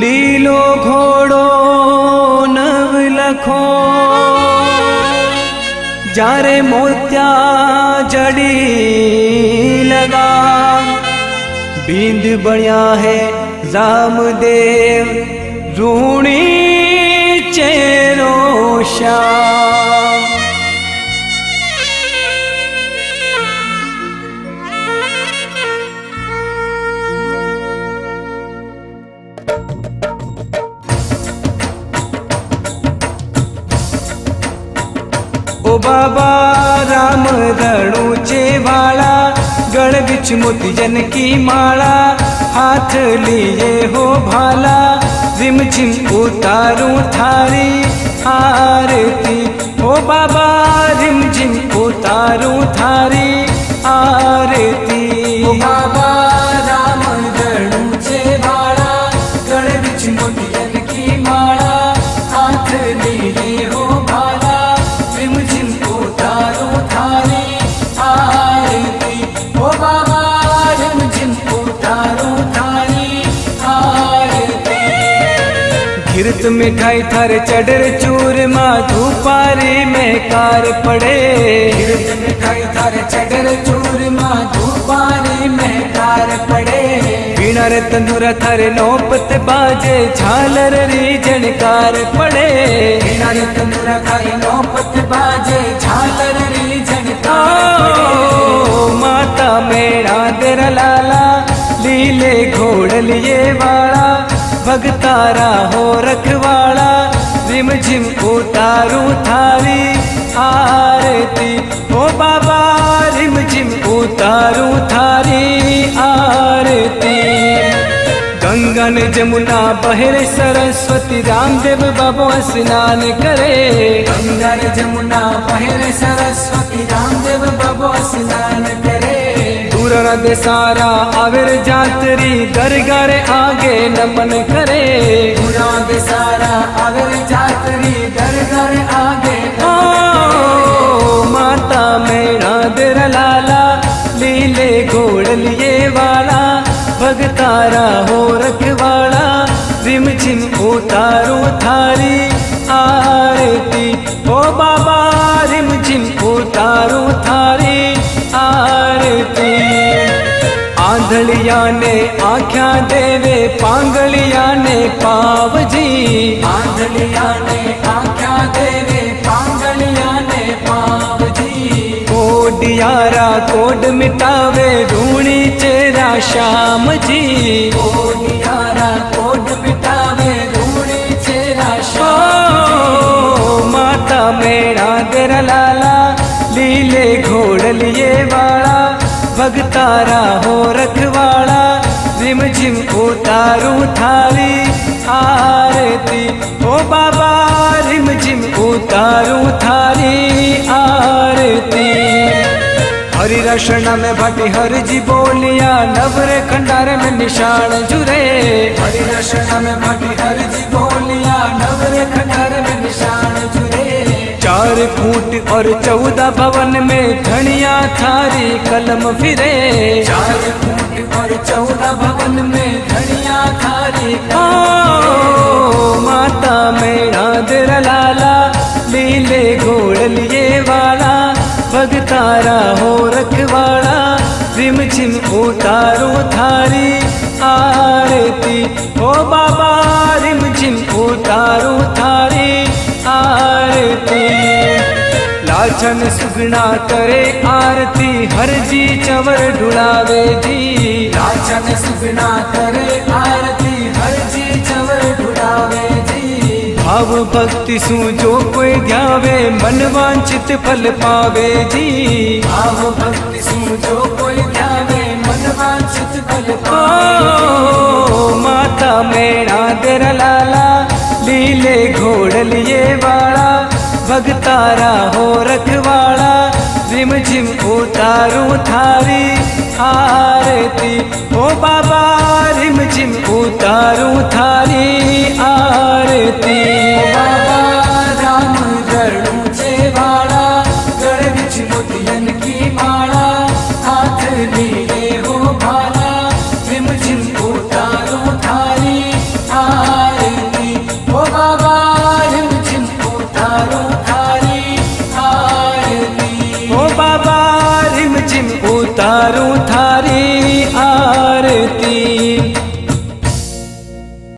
લીલો ઘોડો નવલખો જારે મોત્યા જડી લગા बिंद बण्या है रामदेव रूणी चेरो श्याम। ओ बाबा राम रणुचे वाला गढ़ बिच मोती जन की माला हाथ लिए हो भाला रिम झिम उतारूं थारी आरती। ओ बाबा रिम झिम उतारूं थारी आरती। ओ बाबा राम रणुचे वाला गढ़ बिच मोती जन की माला हाथ लिए हो भाला रिम झिम उतारूं थारी आरती। ओ बाबा रिम झिम उतारूं थारी आरती। गिरत मिठाई थारे चढ़र चूरमा धूपारी में कार पड़े। गिरत मिठाई थारे चढ़र चूरमा धूपारी में कार पड़े। बीना रे तंदूरा थारे नौपत बाजे झालर री झनकार पड़े। बीना रे तंदूरा थारे नौपत बाजे झालर री झनकार पड़े। माता मेरा तेरा लाला लीले घोड़ लिए वाला भगतारा हो रखवाला रिम झिम उतारूं थारी आरती। ओ बाबा रिम झिम उतारूं थारी आरती। गंगा ने जमुना बहरे सरस्वती रामदेव बाबो स्नान करे। गंगा ने जमुना बहरे सरस्वती रामदेव बाबो स्नान करे। दूर दे सारा आविर जातरी दरगाह आगे नमन करे। दूर दे सारा आविर जातरी दरगाह आगे माता मेरा तेरा लाला लीले घोड़ लिए वाला भगतारा हो रखवाला रिम झिम उतारूं थारी आरती। ओ बाबा रिम झिम उतारूं थारी आरती। आंधलिया ने आख्या देवे पांगलिया ने पावजी। आंधलिया ने आख्या देवे पांगलिया ने पावजी। कोडियारा कोड मिटावे रूणी चेरा श्याम जी। कोडियारा कोड मिटावे रूणी चेरा श्याम। माता मेरा तेरा लाला लीले घोड़ लिए वाला भगतारा हो रखवाला रिम झिम उतारूं थारी आरती। ओ बाबा रिम झिम उतारूं थारी आरती। हरि रशना में भाटी हर जी बोलिया नवरे खंडारे में निशान जुरे। हरि रशना में भाटी हर जी बोलिया नवरे खंडारे में निशान जुरे। 4 फूट और 14 भवन में धनिया थारी कलम फिरे। 4 फूट और 14 भवन में धनिया थारी माता मेरा तेरा लाला लीले घोड़ लिए वाला भगतारा हो रखवाला रिम झिम उतारूं थारी आरती। ओ बाबा रिम झिम उतारूं थारी आरती। लाछन सुगना करे आरती हर जी चवर ढुलावे जी। लाछन सुगना करे आरती हर जी चवर ढुलावे जी। भाव भक्ति सु जो कोई ध्यावे मन वांछित फल पावे जी। भाव भक्ति सु जो कोई ध्यावे मन वांछित फल पावे। माता मेरा तेरा लाला लीले घोड़ लिए वाला भगतारा हो रखवाला रिम झिम उतारूं थारी आरती। ओ बाबा रिम झिम उतारूं थारी आरती।